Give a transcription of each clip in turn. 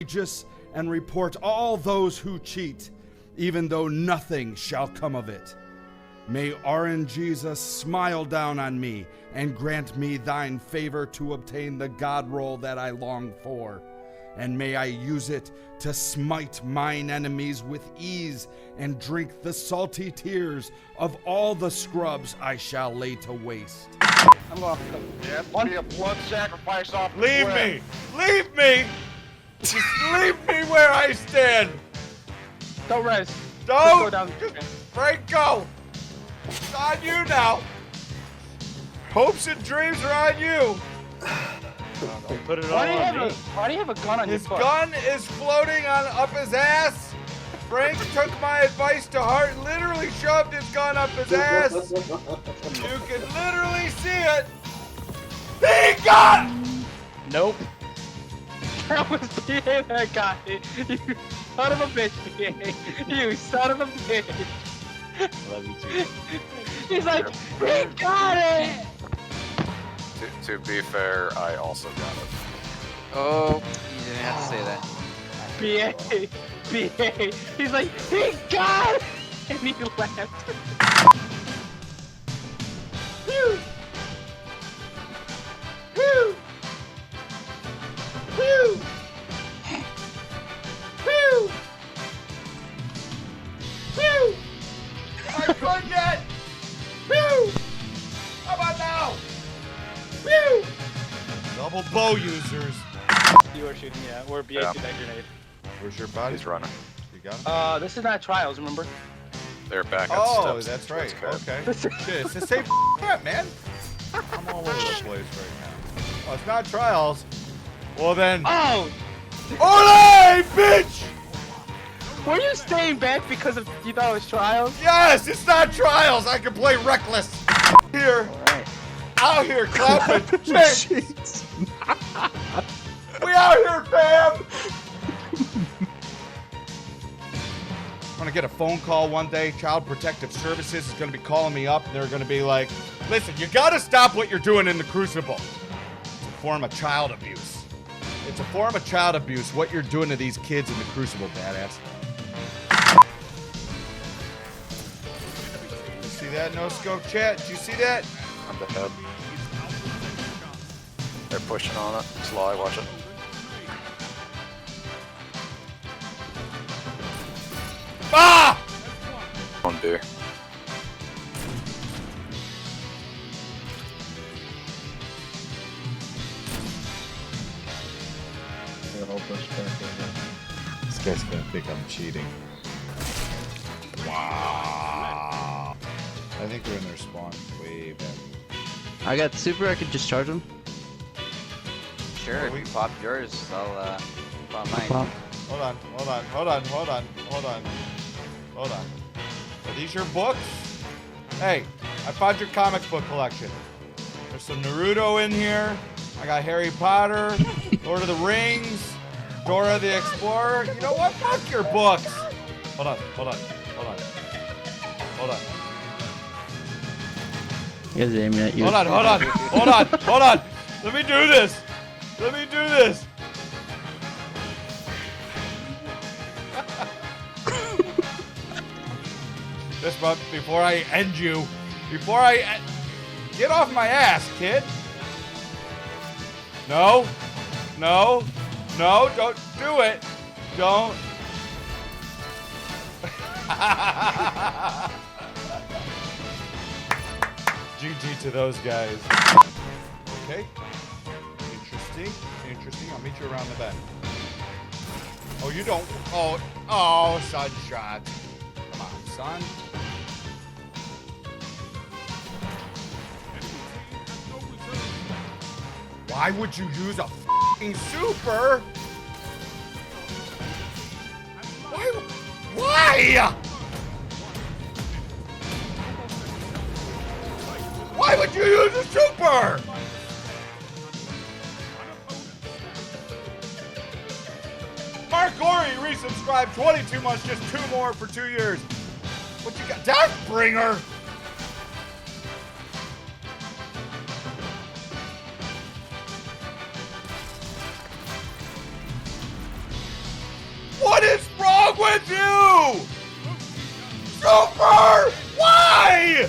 just and report all those who cheat, even though nothing shall come of it. May Jesus smile down on me and grant me thine favor to obtain the God roll that I long for. And may I use it to smite mine enemies with ease and drink the salty tears of all the scrubs I shall lay to waste. I'm going to It has to be a blood sacrifice off the Leave cliff. me! Leave me! Just leave me where I stand! Don't res. Don't! Go down. Frank, go! It's on you now! Hopes and dreams are on you! Don't put it all Why do on you have a gun on His your foot? gun is floating on up his ass! Frank took my advice to heart and literally shoved his gun up his ass! You can literally see it! He got! Nope. That was PA that got it. You son of a bitch, PA. You son of a bitch. Love you too. He's like, he got it! To be fair, I also got it. Oh, you didn't have to say that. PA. He's like, he got it! And he left. Phew! Phew! Phew! Phew! Phew! I could yet! Phew! How about now? Phew! Double bow users. You were shooting, yeah. Or BA Yeah. threw that grenade. Where's your body? He's running. You got him? This is not trials, remember? They're back at Oh, steps. that's right. Let's go. Okay. Shit, it's the same crap, man. I'm all over the place right now. Oh, it's not trials. Well then. Oh! Olay, bitch! Were you staying back because of you thought it was trials? Yes, it's not trials. I can play reckless. Here, Alright. out here, clapping. Shit. We out here, fam. I'm gonna get a phone call one day. Child Protective Services is gonna be calling me up, and they're gonna be like, "Listen, you gotta stop what you're doing in the Crucible. It's a form of child abuse. It's a form of child abuse. What you're doing to these kids in the Crucible, badass." You see that? No scope chat. Did you see that? I'm dead. They're pushing on it. Sly, watch it. Ah! On B. This guy's gonna think I'm cheating. Wow. I think they're in their spawn way back. I got super, I could just charge him. Sure, if you pop yours, I'll pop mine. Pop. Hold on. Are these your books? Hey, I found your comic book collection. There's some Naruto in here. I got Harry Potter, Lord of the Rings, Dora the Explorer. You know what? Fuck your books. Hold on. You guys aiming at you. Hold on. Let me do this. This month, before I end you, get off my ass, kid. No, don't do it. Don't. GG to those guys. Okay. Interesting. I'll meet you around the bend. Oh, you don't. Oh, sunshot. Come on, son. Why would you use a f***ing super? Why? Why would you use a super? Mark Gorey resubscribed 22 months, just 2 more for 2 years. What you got? Deathbringer! wrong with you? Super! Why?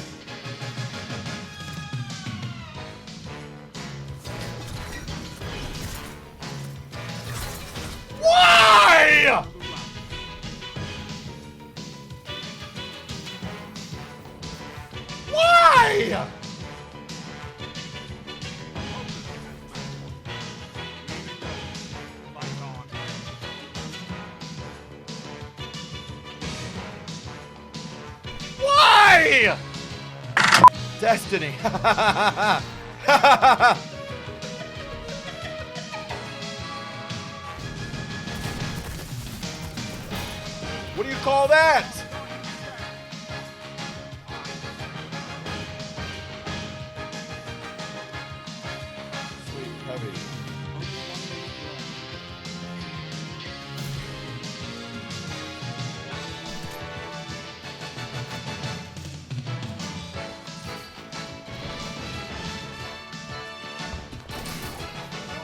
Why? Why? Why? Destiny. What do you call that? Sweet heavy.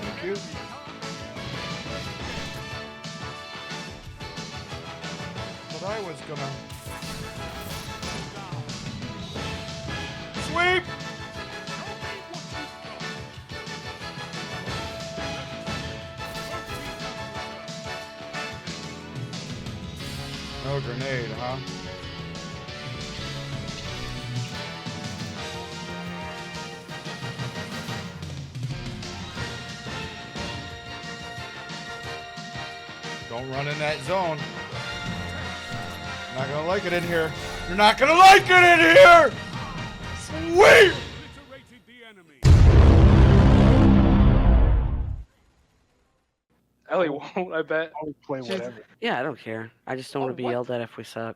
Thank you. But I was gonna sweep. No grenade, huh? Don't run in that zone. Not gonna like it in here. You're not gonna like it in here! Sweet! Ellie won't, I bet. I'll play whatever. Yeah, I don't care. I just don't want to be what? yelled at if we suck.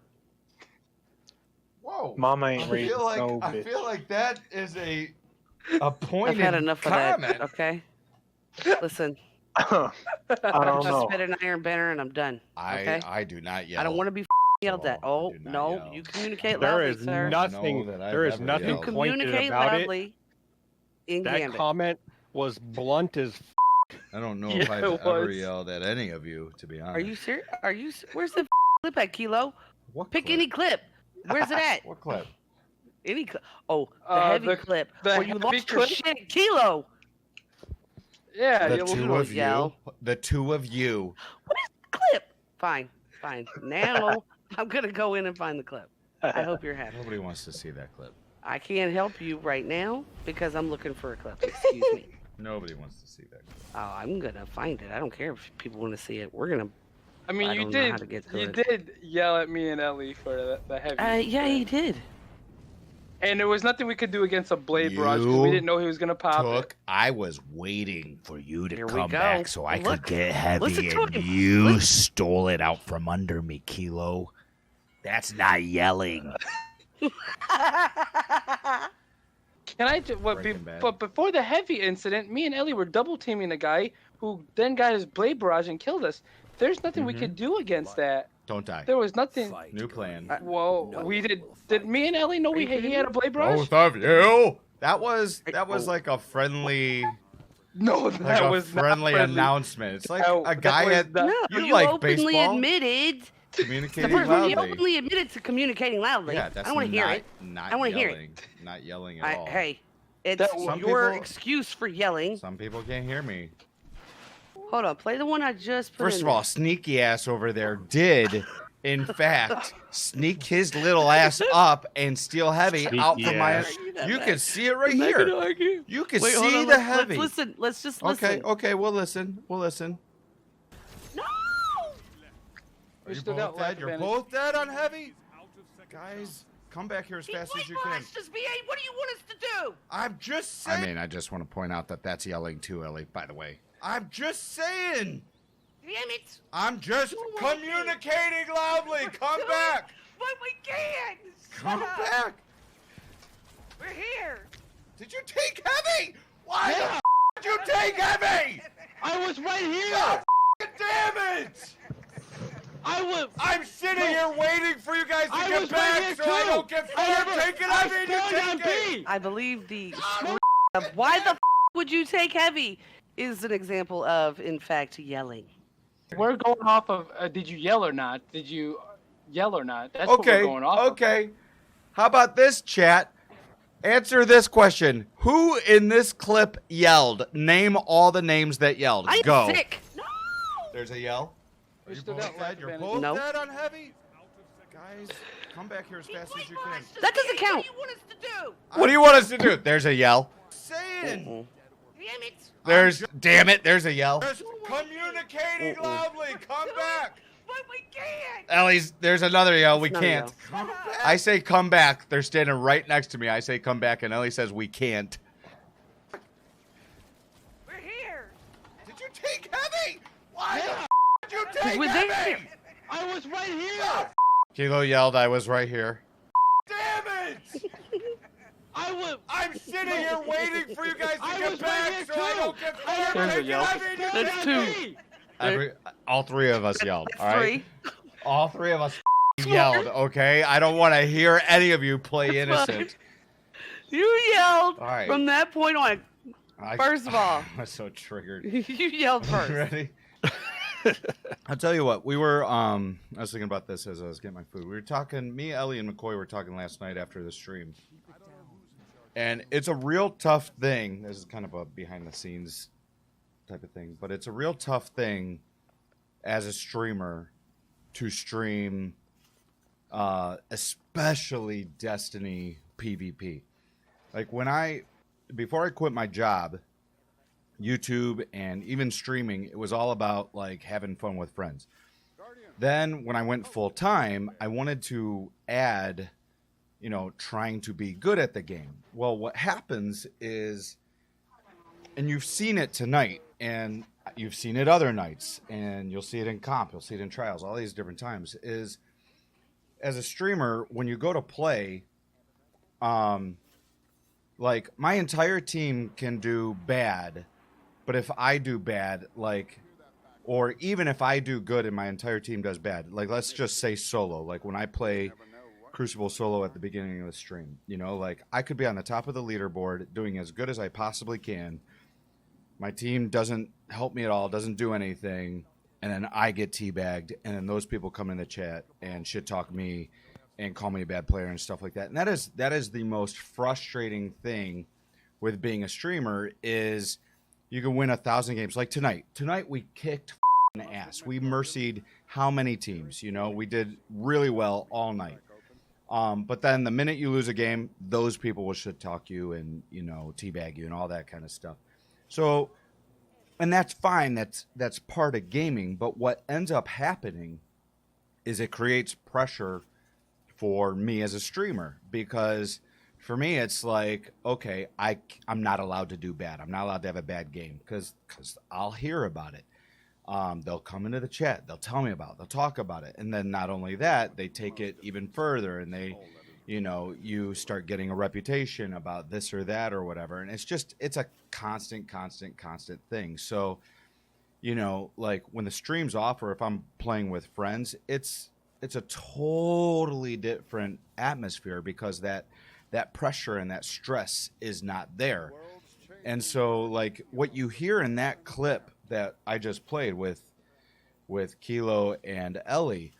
Whoa. Mama ain't I raised feel like no I bitch. feel like that is a I've pointed had enough comment. of that. Okay. Listen, I don't just know. spit an iron banner and I'm done. Okay. I do not yell. I don't want to be yelled at. I Oh do not no, yell. you communicate There loudly, is sir. nothing. Know that I've There is ever nothing yelled. You pointed communicate about it. loudly. In That Gambit. comment was blunt as. I don't know Yeah, if I've it ever was. yelled at any of you, to be honest. Are you serious? Where's the clip at, Kilo? What Pick clip? any clip. Where's it at? What clip? Any clip. Oh, the heavy the- clip. the Where you heavy lost your clip? shit at Kilo. Yeah, The you'll two don't of you. yell. The two of you. What is the clip? Fine. Now I'm gonna go in and find the clip. I hope you're happy. Nobody wants to see that clip. I can't help you right now because I'm looking for a clip. Excuse me. Nobody wants to see that clip. Oh, I'm gonna find it. I don't care if people want to see it. We're gonna. I mean, I you don't know how did. to get to You it. did yell at me and Ellie for the heavy. Yeah, he did. And there was nothing we could do against a blade barrage because You we didn't know he was gonna pop it. I was waiting for you to Here we come go. back so I Look, could get heavy, listen to and him. you stole it out from under me, Kilo. That's not yelling. Can I just Breaking Bad. but before the heavy incident, me and Ellie were double teaming a guy who then got his blade barrage and killed us. There's nothing we could do against that. Don't die. There was nothing. New plan. Whoa, we did. Did me and Ellie know he had a blade barrage? Both of you. That was like a friendly, No, like that a was friendly not friendly. announcement. It's like No, a that guy was at not- No, you you like openly baseball? admitted. Communicating The first one, you loudly. openly admitted to communicating loudly. Yeah, that's I want to hear not- it. Not I wanna hear it. yelling. Not yelling at all. Hey, it's That- Some your people- excuse for yelling. Some people can't hear me. Hold on, play the one I just put First in of all, sneaky ass over there did, in fact, sneak his little ass up and steal heavy out Sneaky from my. ass. You can see it right I'm not gonna here. argue. You can Wait, hold see on, the let's heavy. listen. Let's just Okay, listen. okay, we'll listen. We'll listen. No! Are you still both got life dead? You're advantage. both dead on heavy? Guys, come back here as fast as you can. Just BA. What do you want us to do? I'm just saying. I mean, I just want to point out that that's yelling too, Ellie, by the way. I'm just saying. Damn it! I'm just You want me? communicating loudly. Come Do it. back. But we can't. Come Shut up. back. We're here. Did you take heavy? Why the f did you take heavy? I was right here. God damn it! I'm sitting here waiting for you guys to I get was back right here so I too. don't get fired taking heavy and you take it. I believe the of why the would you take heavy is an example of, in fact, yelling. We're going off of did you yell or not? Did you yell or not? That's what we're going off Okay. How about this, chat? Answer this question. Who in this clip yelled? Name all the names that yelled. I'm Go. sick. No. There's a yell. Are We you still both got life dead? You're advantage. both No. dead on heavy? Guys, come back here as fast as you can. That doesn't count. What do you want us to do? What do you want us to do? There's a yell. Mm-mm. Damn it. Damn it, there's a yell. Communicating Mm-mm. loudly. Come back. But we can't. Ellie's, there's another yell. We It's not a can't. yell. I say come back. They're standing right next to me. I say come back, and Ellie says we can't. We're here. Did you take heavy? Why the f did you Cause take we're heavy? there. I was right here. Kilo yelled, I was right here. Damn it! I was. I'm sitting here waiting for you guys to I get was back right here so I too. don't get There's fired. a Take yell. heavy, dude. That's two. All three of us yelled. All right. 3. All three of us yelled. Okay. I don't want to hear any of you play That's innocent. You yelled All right. from that point on. First of all. I'm so triggered. You yelled first. Ready? I'll tell you what. We were. I was thinking about this as I was getting my food. We were talking. Me, Ellie, and McCoy were talking last night after the stream. And it's a real tough thing. This is kind of a behind the scenes type of thing, but it's a real tough thing as a streamer to stream, especially Destiny PvP. Like before I quit my job, YouTube and even streaming, it was all about like having fun with friends. Then when I went full time, I wanted to add, trying to be good at the game. Well, what happens is, and you've seen it tonight, and you've seen it other nights, and you'll see it in comp, you'll see it in trials, all these different times, is as a streamer, when you go to play, like my entire team can do bad, but if I do bad, or even if I do good and my entire team does bad, like let's just say solo, like when I play Crucible solo at the beginning of the stream, I could be on the top of the leaderboard doing as good as I possibly can. My team doesn't help me at all, doesn't do anything, and then I get teabagged, and then those people come in the chat and shit talk me and call me a bad player and stuff like that. And that is the most frustrating thing with being a streamer is you can win 1,000 games. Like tonight. Tonight we kicked ass. We mercied how many teams? We did really well all night. But then the minute you lose a game, those people will shit talk you and, teabag you and all that kind of stuff. So, and that's fine. That's part of gaming. But what ends up happening is it creates pressure for me as a streamer, because for me, it's like, okay, I'm not allowed to do bad. I'm not allowed to have a bad game because I'll hear about it. They'll come into the chat. They'll tell me about it. They'll talk about it. And then not only that, they take it even further and they, you start getting a reputation about this or that or whatever. And it's a constant thing. So, like when the stream's off or if I'm playing with friends, it's a totally different atmosphere because that pressure and that stress is not there. And so like what you hear in that clip that I just played with Kilo and Ellie,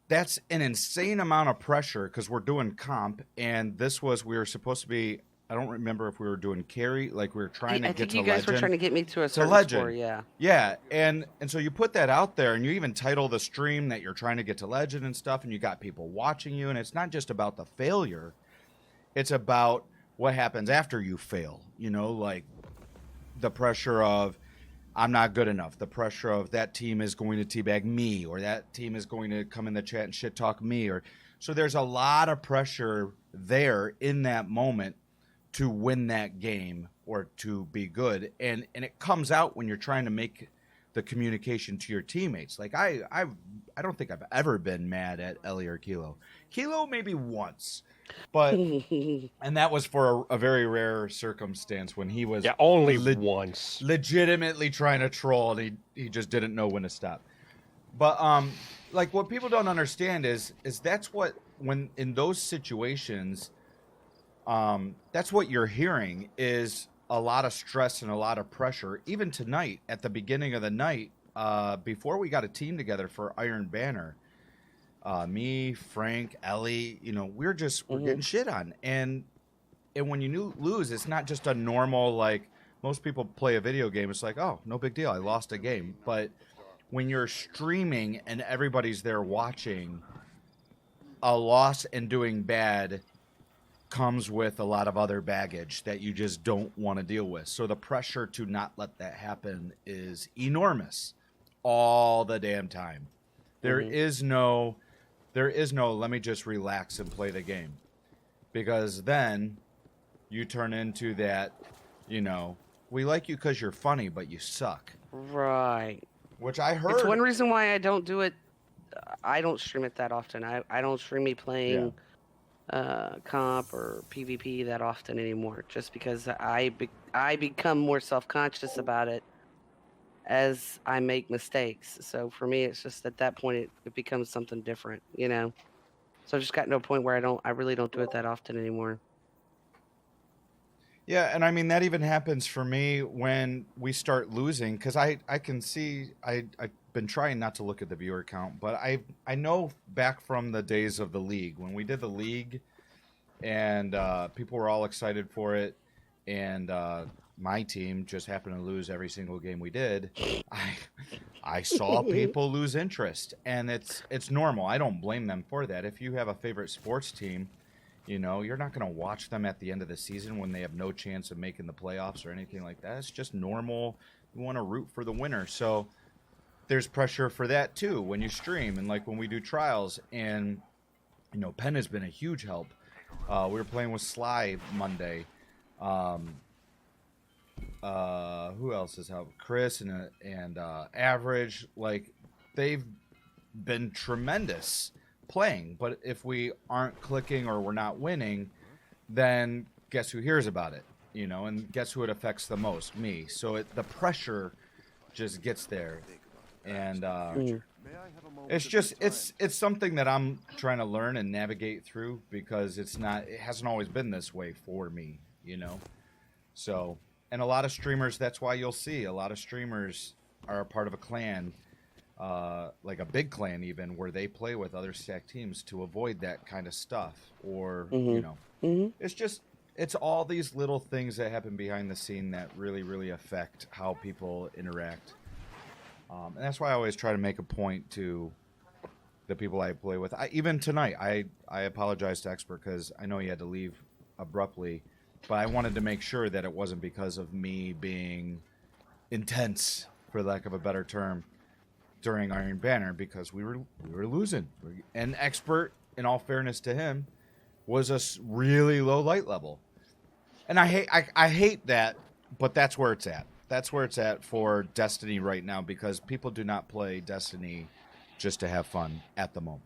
that's an insane amount of pressure because we're doing comp, and we were supposed to be, I don't remember if we were doing carry, like we were trying to get to legend. I think you guys were trying to get me to a certain legend. score, yeah. Yeah, and so you put that out there, and you even title the stream that you're trying to get to legend and stuff, and you got people watching you, and it's not just about the failure, it's about what happens after you fail, like the pressure of, I'm not good enough. The pressure of that team is going to teabag me, or that team is going to come in the chat and shit talk me. So there's a lot of pressure there in that moment to win that game or to be good. And it comes out when you're trying to make the communication to your teammates. Like I don't think I've ever been mad at Ellie or Kilo. Kilo maybe once. But and that was for a very rare circumstance when he was only once legitimately trying to troll and he just didn't know when to stop. But like what people don't understand is that's what, when in those situations, that's what you're hearing is a lot of stress and a lot of pressure. Even tonight at the beginning of the night, before we got a team together for Iron Banner, me, Frank, Ellie, we're getting shit on. And when you lose, it's not just a normal, like, most people play a video game. It's like, oh, no big deal. I lost a game. But when you're streaming and everybody's there watching, a loss and doing bad comes with a lot of other baggage that you just don't want to deal with. So the pressure to not let that happen is enormous all the damn time. There is no let me just relax and play the game. Because then you turn into that, we like you because you're funny, but you suck. Right. Which I heard. It's one reason why I don't do it. I don't stream it that often. I don't stream me playing comp or PvP that often anymore, just because I become more self-conscious about it as I make mistakes. So for me, it's just at that point it becomes something different, So I've just gotten to a point where I really don't do it that often anymore. Yeah, and I mean, that even happens for me when we start losing, because I can see, I've been trying not to look at the viewer count, but I know back from the days of the league, when we did the league, and people were all excited for it, and my team just happened to lose every single game we did, I saw people lose interest, and it's normal. I don't blame them for that. If you have a favorite sports team, you're not going to watch them at the end of the season when they have no chance of making the playoffs or anything like that. It's just normal. You want to root for the winner. So there's pressure for that too when you stream and like when we do trials. And, Penn has been a huge help. We were playing with Sly Monday. Who else has helped? Chris and Average. Like, they've been tremendous playing, but if we aren't clicking or we're not winning, then guess who hears about it, and guess who it affects the most? Me. So the pressure just gets there, and it's something that I'm trying to learn and navigate through, because it hasn't always been this way for me, So, and a lot of streamers, that's why you'll see a lot of streamers are a part of a clan. Like a big clan even, where they play with other stack teams to avoid that kind of stuff, or it's all these little things that happen behind the scene that really, really affect how people interact, and that's why I always try to make a point to the people I play with. Even tonight, I apologize to Expert because I know he had to leave abruptly, but I wanted to make sure that it wasn't because of me being intense, for lack of a better term, during Iron Banner, because we were losing. And Expert, in all fairness to him, was a really low light level. And I hate that, but that's where it's at. That's where it's at for Destiny right now, because people do not play Destiny just to have fun at the moment.